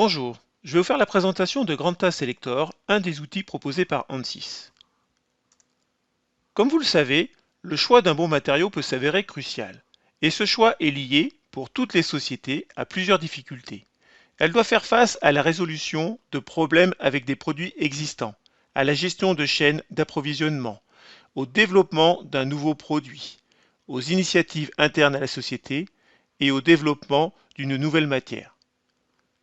Bonjour, je vais vous faire la présentation de Granta Selector, un des outils proposés par ANSYS. Comme vous le savez, le choix d'un bon matériau peut s'avérer crucial. Et ce choix est lié, pour toutes les sociétés, à plusieurs difficultés. Elle doit faire face à la résolution de problèmes avec des produits existants, à la gestion de chaînes d'approvisionnement, au développement d'un nouveau produit, aux initiatives internes à la société et au développement d'une nouvelle matière.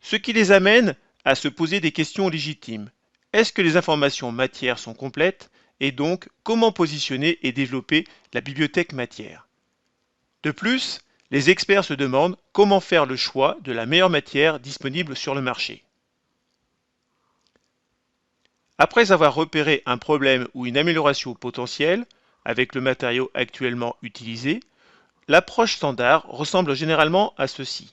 Ce qui les amène à se poser des questions légitimes. Est-ce que les informations matière sont complètes? Et donc, comment positionner et développer la bibliothèque matière? De plus, les experts se demandent comment faire le choix de la meilleure matière disponible sur le marché. Après avoir repéré un problème ou une amélioration potentielle avec le matériau actuellement utilisé, l'approche standard ressemble généralement à ceci.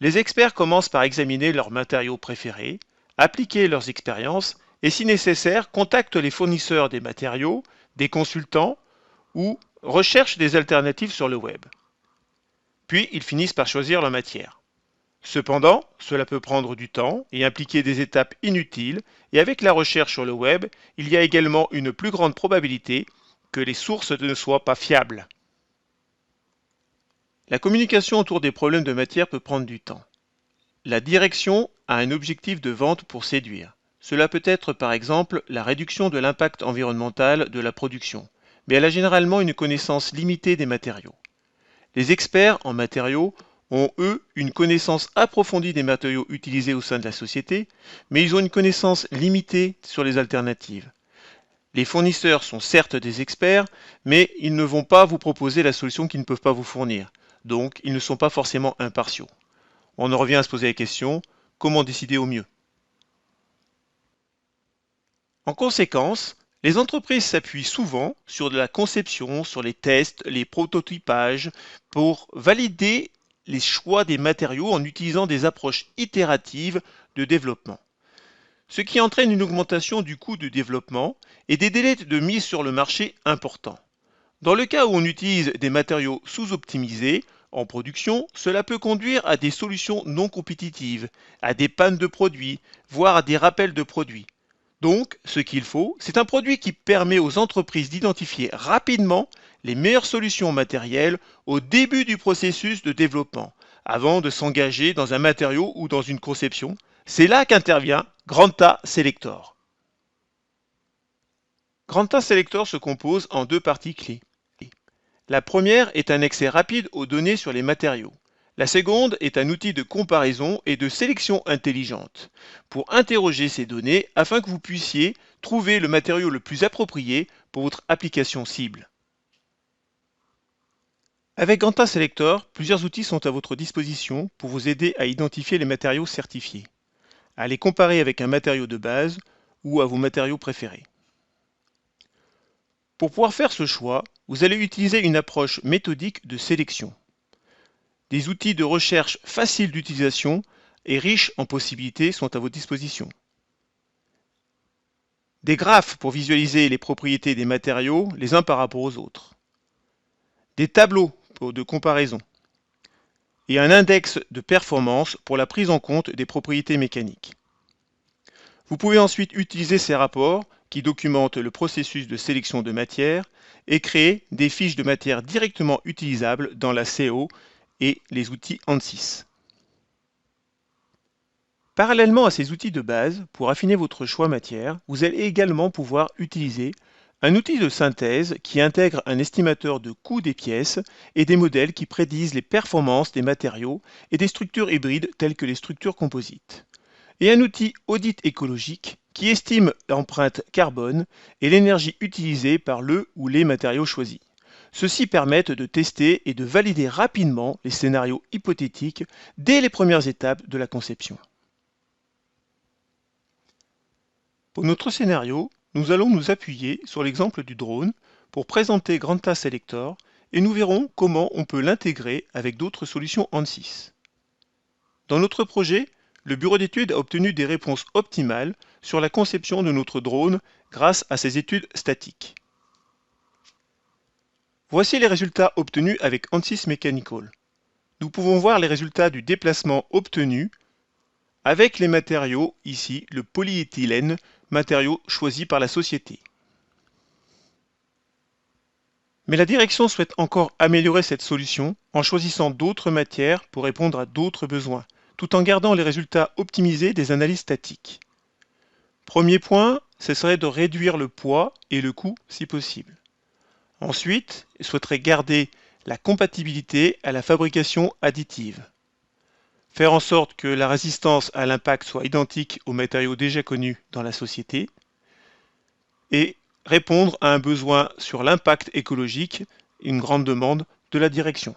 Les experts commencent par examiner leurs matériaux préférés, appliquer leurs expériences et, si nécessaire, contactent les fournisseurs des matériaux, des consultants ou recherchent des alternatives sur le web. Puis, ils finissent par choisir leur matière. Cependant, cela peut prendre du temps et impliquer des étapes inutiles, et avec la recherche sur le web, il y a également une plus grande probabilité que les sources ne soient pas fiables. La communication autour des problèmes de matière peut prendre du temps. La direction a un objectif de vente pour séduire. Cela peut être par exemple la réduction de l'impact environnemental de la production, mais elle a généralement une connaissance limitée des matériaux. Les experts en matériaux ont, eux, une connaissance approfondie des matériaux utilisés au sein de la société, mais ils ont une connaissance limitée sur les alternatives. Les fournisseurs sont certes des experts, mais ils ne vont pas vous proposer la solution qu'ils ne peuvent pas vous fournir. Donc, ils ne sont pas forcément impartiaux. On en revient à se poser la question, comment décider au mieux? En conséquence, les entreprises s'appuient souvent sur de la conception, sur les tests, les prototypages, pour valider les choix des matériaux en utilisant des approches itératives de développement. Ce qui entraîne une augmentation du coût de développement et des délais de mise sur le marché importants. Dans le cas où on utilise des matériaux sous-optimisés en production, cela peut conduire à des solutions non compétitives, à des pannes de produits, voire à des rappels de produits. Donc, ce qu'il faut, c'est un produit qui permet aux entreprises d'identifier rapidement les meilleures solutions matérielles au début du processus de développement, avant de s'engager dans un matériau ou dans une conception. C'est là qu'intervient Granta Selector. Granta Selector se compose en deux parties clés. La première est un accès rapide aux données sur les matériaux. La seconde est un outil de comparaison et de sélection intelligente pour interroger ces données afin que vous puissiez trouver le matériau le plus approprié pour votre application cible. Avec Granta Selector, plusieurs outils sont à votre disposition pour vous aider à identifier les matériaux certifiés, à les comparer avec un matériau de base ou à vos matériaux préférés. Pour pouvoir faire ce choix, vous allez utiliser une approche méthodique de sélection. Des outils de recherche faciles d'utilisation et riches en possibilités sont à votre disposition. Des graphes pour visualiser les propriétés des matériaux les uns par rapport aux autres. Des tableaux de comparaison. Et un index de performance pour la prise en compte des propriétés mécaniques. Vous pouvez ensuite utiliser ces rapports qui documentent le processus de sélection de matière et créer des fiches de matière directement utilisables dans la CO et les outils ANSYS. Parallèlement à ces outils de base, pour affiner votre choix matière, vous allez également pouvoir utiliser un outil de synthèse qui intègre un estimateur de coût des pièces et des modèles qui prédisent les performances des matériaux et des structures hybrides telles que les structures composites. Et un outil audit écologique qui estime l'empreinte carbone et l'énergie utilisée par le ou les matériaux choisis. Ceux-ci permettent de tester et de valider rapidement les scénarios hypothétiques dès les premières étapes de la conception. Pour notre scénario, nous allons nous appuyer sur l'exemple du drone pour présenter Granta Selector et nous verrons comment on peut l'intégrer avec d'autres solutions ANSYS. Dans notre projet, le bureau d'études a obtenu des réponses optimales sur la conception de notre drone grâce à ses études statiques. Voici les résultats obtenus avec ANSYS Mechanical. Nous pouvons voir les résultats du déplacement obtenu avec les matériaux, ici le polyéthylène, matériau choisi par la société. Mais la direction souhaite encore améliorer cette solution en choisissant d'autres matières pour répondre à d'autres besoins, tout en gardant les résultats optimisés des analyses statiques. Premier point, ce serait de réduire le poids et le coût si possible. Ensuite, il souhaiterait garder la compatibilité à la fabrication additive. Faire en sorte que la résistance à l'impact soit identique aux matériaux déjà connus dans la société et répondre à un besoin sur l'impact écologique, une grande demande de la direction.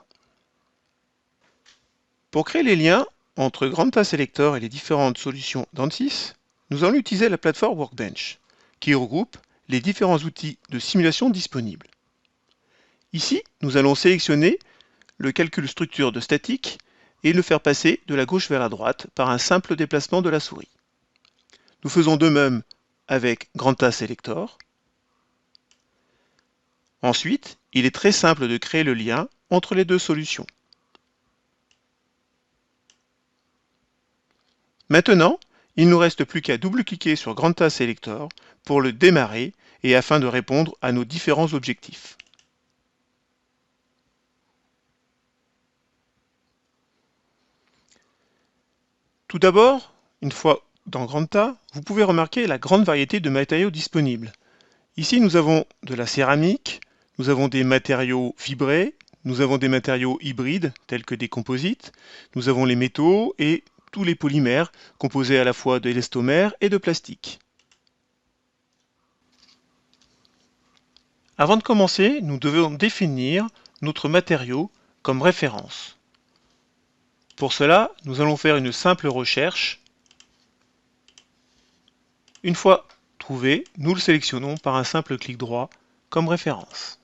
Pour créer les liens entre Granta Selector et les différentes solutions d'ANSYS, nous allons utiliser la plateforme Workbench, qui regroupe les différents outils de simulation disponibles. Ici, nous allons sélectionner le calcul structure de statique et le faire passer de la gauche vers la droite par un simple déplacement de la souris. Nous faisons de même avec Granta Selector. Ensuite, il est très simple de créer le lien entre les deux solutions. Maintenant, il ne nous reste plus qu'à double-cliquer sur Granta Selector pour le démarrer et afin de répondre à nos différents objectifs. Tout d'abord, une fois dans Granta, vous pouvez remarquer la grande variété de matériaux disponibles. Ici, nous avons de la céramique, nous avons des matériaux fibrés, nous avons des matériaux hybrides tels que des composites, nous avons les métaux et tous les polymères composés à la fois d'élastomères et de plastique. Avant de commencer, nous devons définir notre matériau comme référence. Pour cela, nous allons faire une simple recherche. Une fois trouvé, nous le sélectionnons par un simple clic droit comme référence.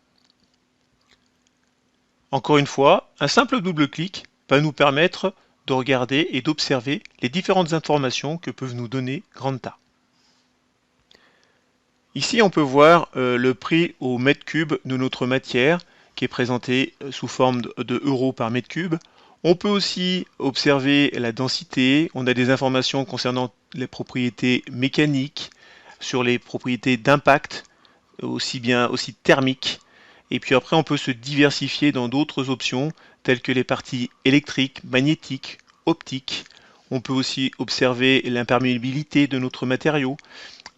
Encore une fois, un simple double-clic va nous permettre de regarder et d'observer les différentes informations que peuvent nous donner Granta. Ici, on peut voir le prix au mètre cube de notre matière qui est présenté sous forme de euros par mètre cube. On peut aussi observer la densité, on a des informations concernant les propriétés mécaniques, sur les propriétés d'impact, aussi thermiques. Et puis après, on peut se diversifier dans d'autres options, telles que les parties électriques, magnétiques, optiques. On peut aussi observer l'imperméabilité de notre matériau.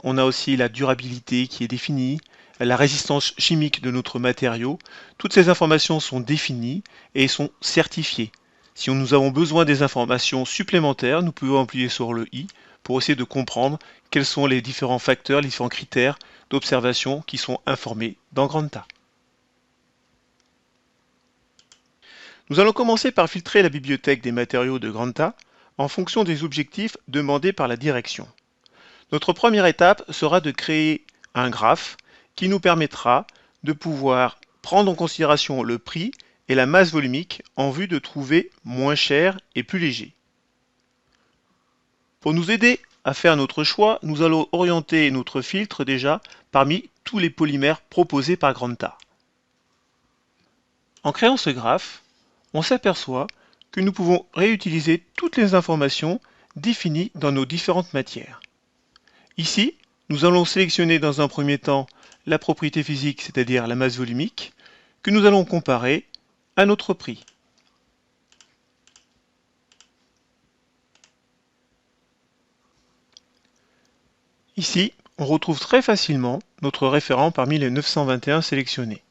On a aussi la durabilité qui est définie, la résistance chimique de notre matériau. Toutes ces informations sont définies et sont certifiées. Si nous avons besoin des informations supplémentaires, nous pouvons appuyer sur le i pour essayer de comprendre quels sont les différents facteurs, les différents critères d'observation qui sont informés dans Granta. Nous allons commencer par filtrer la bibliothèque des matériaux de Granta en fonction des objectifs demandés par la direction. Notre première étape sera de créer un graphe qui nous permettra de pouvoir prendre en considération le prix et la masse volumique en vue de trouver moins cher et plus léger. Pour nous aider à faire notre choix, nous allons orienter notre filtre déjà parmi tous les polymères proposés par Granta. En créant ce graphe, on s'aperçoit que nous pouvons réutiliser toutes les informations définies dans nos différentes matières. Ici, nous allons sélectionner dans un premier temps la propriété physique, c'est-à-dire la masse volumique, que nous allons comparer à notre prix. Ici, on retrouve très facilement notre référent parmi les 921 sélectionnés.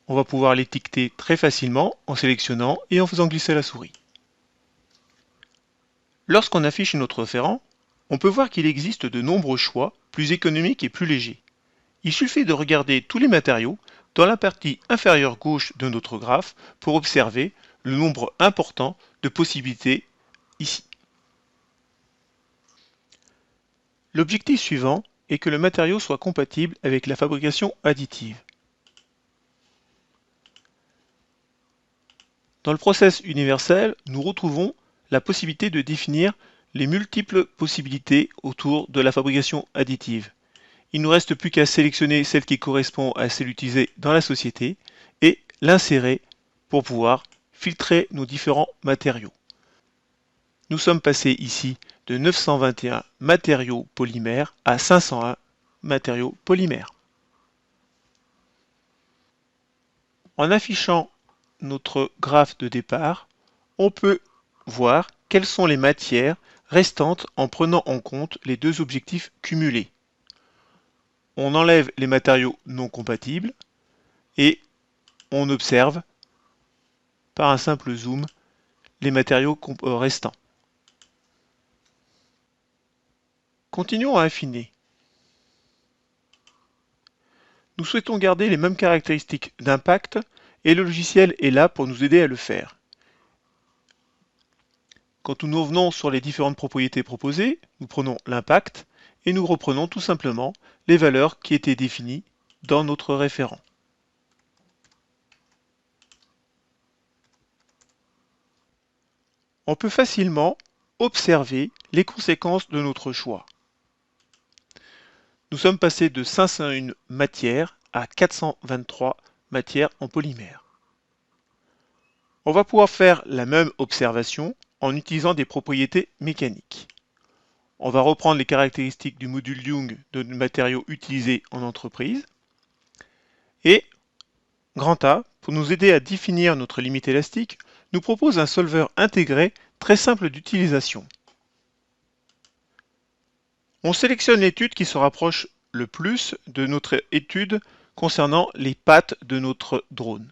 On va pouvoir l'étiqueter très facilement en sélectionnant et en faisant glisser la souris. Lorsqu'on affiche notre référent, on peut voir qu'il existe de nombreux choix plus économiques et plus légers. Il suffit de regarder tous les matériaux dans la partie inférieure gauche de notre graphe pour observer le nombre important de possibilités ici. L'objectif suivant est que le matériau soit compatible avec la fabrication additive. Dans le process universel, nous retrouvons la possibilité de définir les multiples possibilités autour de la fabrication additive. Il ne nous reste plus qu'à sélectionner celle qui correspond à celle utilisée dans la société et l'insérer pour pouvoir filtrer nos différents matériaux. Nous sommes passés ici de 921 matériaux polymères à 501 matériaux polymères. En affichant notre graphe de départ, on peut voir quelles sont les matières restantes en prenant en compte les deux objectifs cumulés. On enlève les matériaux non compatibles et on observe par un simple zoom les matériaux restants. Continuons à affiner. Nous souhaitons garder les mêmes caractéristiques d'impact et le logiciel est là pour nous aider à le faire. Quand nous revenons sur les différentes propriétés proposées, nous prenons l'impact et nous reprenons tout simplement les valeurs qui étaient définies dans notre référent. On peut facilement observer les conséquences de notre choix. Nous sommes passés de 501 matières à 423 matières en polymère. On va pouvoir faire la même observation en utilisant des propriétés mécaniques. On va reprendre les caractéristiques du module Young de matériaux utilisés en entreprise. Et Grand A, pour nous aider à définir notre limite élastique, nous propose un solver intégré très simple d'utilisation. On sélectionne l'étude qui se rapproche le plus de notre étude concernant les pattes de notre drone.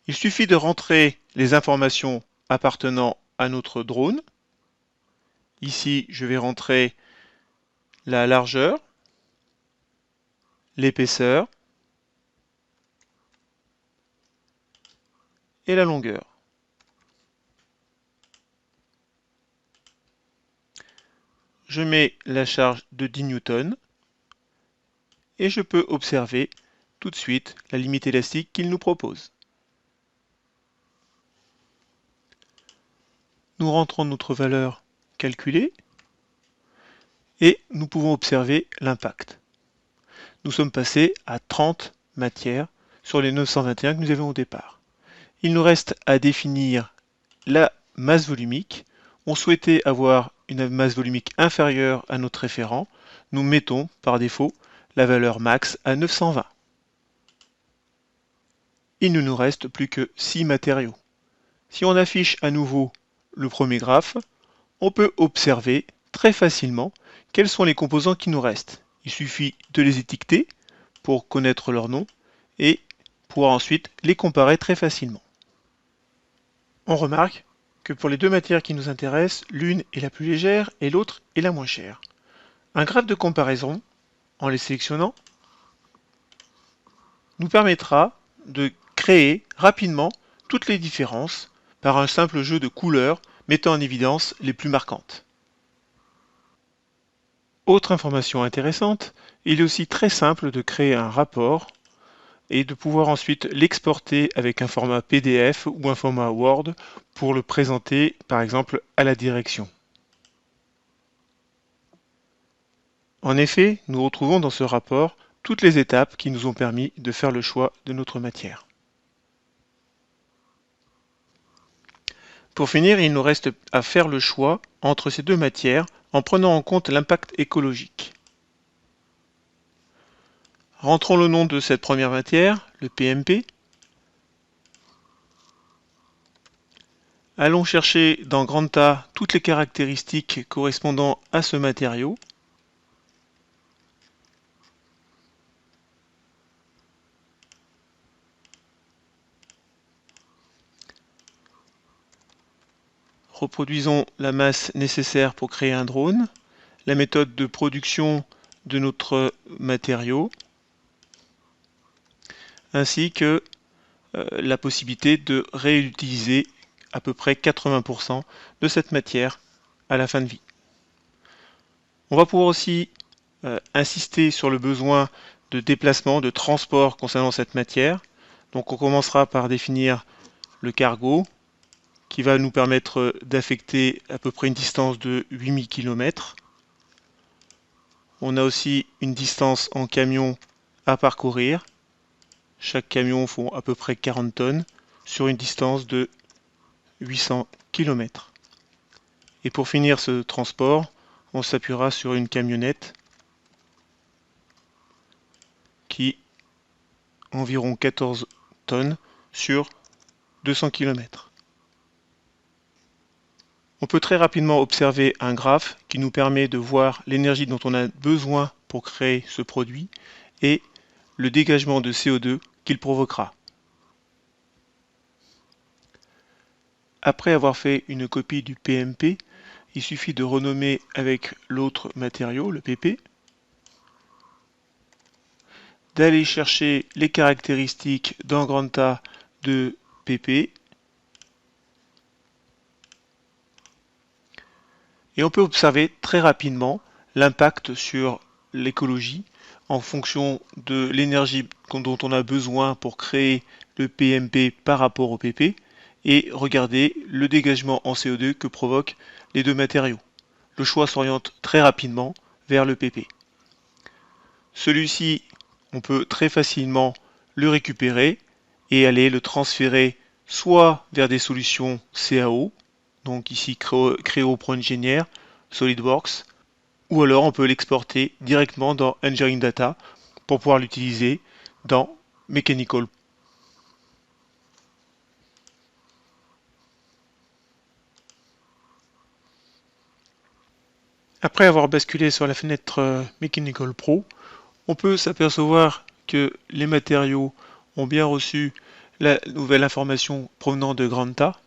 Il suffit de rentrer les informations appartenant à notre drone. Ici, je vais rentrer la largeur, l'épaisseur et la longueur. Je mets la charge de 10 newtons et je peux observer tout de suite la limite élastique qu'il nous propose. Nous rentrons notre valeur calculée et nous pouvons observer l'impact. Nous sommes passés à 30 matières sur les 921 que nous avions au départ. Il nous reste à définir la masse volumique. On souhaitait avoir une masse volumique inférieure à notre référent. Nous mettons par défaut la valeur max à 920. Il ne nous reste plus que 6 matériaux. Si on affiche à nouveau le premier graphe, on peut observer très facilement quels sont les composants qui nous restent. Il suffit de les étiqueter pour connaître leur nom et pouvoir ensuite les comparer très facilement. On remarque que pour les deux matières qui nous intéressent, l'une est la plus légère et l'autre est la moins chère. Un graphe de comparaison, en les sélectionnant, nous permettra de créer rapidement toutes les différences par un simple jeu de couleurs mettant en évidence les plus marquantes. Autre information intéressante, il est aussi très simple de créer un rapport et de pouvoir ensuite l'exporter avec un format PDF ou un format Word pour le présenter par exemple à la direction. En effet, nous retrouvons dans ce rapport toutes les étapes qui nous ont permis de faire le choix de notre matière. Pour finir, il nous reste à faire le choix entre ces deux matières en prenant en compte l'impact écologique. Rentrons le nom de cette première matière, le PMP. Allons chercher dans Grand A toutes les caractéristiques correspondant à ce matériau. Reproduisons la masse nécessaire pour créer un drone, la méthode de production de notre matériau, ainsi que la possibilité de réutiliser à peu près 80% de cette matière à la fin de vie. On va pouvoir aussi insister sur le besoin de déplacement, de transport concernant cette matière. Donc on commencera par définir le cargo, qui va nous permettre d'affecter à peu près une distance de 8000 km. On a aussi une distance en camion à parcourir. Chaque camion font à peu près 40 tonnes sur une distance de 800 km. Et pour finir ce transport, on s'appuiera sur une camionnette qui environ 14 tonnes sur 200 km. On peut très rapidement observer un graphe qui nous permet de voir l'énergie dont on a besoin pour créer ce produit et le dégagement de CO2 qu'il provoquera. Après avoir fait une copie du PMP, il suffit de renommer avec l'autre matériau, le PP, d'aller chercher les caractéristiques dans Granta de PP, et on peut observer très rapidement l'impact sur l'écologie en fonction de l'énergie dont on a besoin pour créer le PMP par rapport au PP et regarder le dégagement en CO2 que provoquent les deux matériaux. Le choix s'oriente très rapidement vers le PP. Celui-ci, on peut très facilement le récupérer et aller le transférer soit vers des solutions CAO, donc ici Creo ProEngineer, SolidWorks, ou alors on peut l'exporter directement dans Engineering Data pour pouvoir l'utiliser dans Mechanical. Après avoir basculé sur la fenêtre Mechanical Pro, on peut s'apercevoir que les matériaux ont bien reçu la nouvelle information provenant de Granta.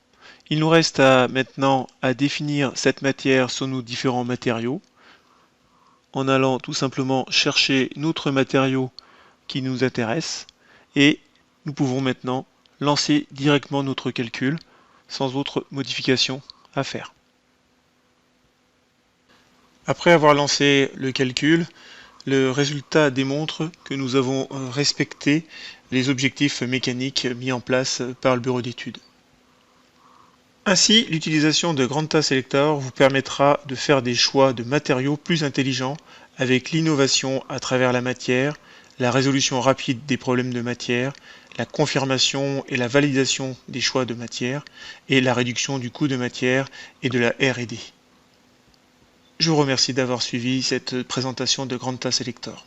Il nous reste maintenant à définir cette matière sur nos différents matériaux en allant tout simplement chercher notre matériau qui nous intéresse et nous pouvons maintenant lancer directement notre calcul sans autre modification à faire. Après avoir lancé le calcul, le résultat démontre que nous avons respecté les objectifs mécaniques mis en place par le bureau d'études. Ainsi, l'utilisation de Granta Selector vous permettra de faire des choix de matériaux plus intelligents avec l'innovation à travers la matière, la résolution rapide des problèmes de matière, la confirmation et la validation des choix de matière et la réduction du coût de matière et de la R&D. Je vous remercie d'avoir suivi cette présentation de Granta Selector.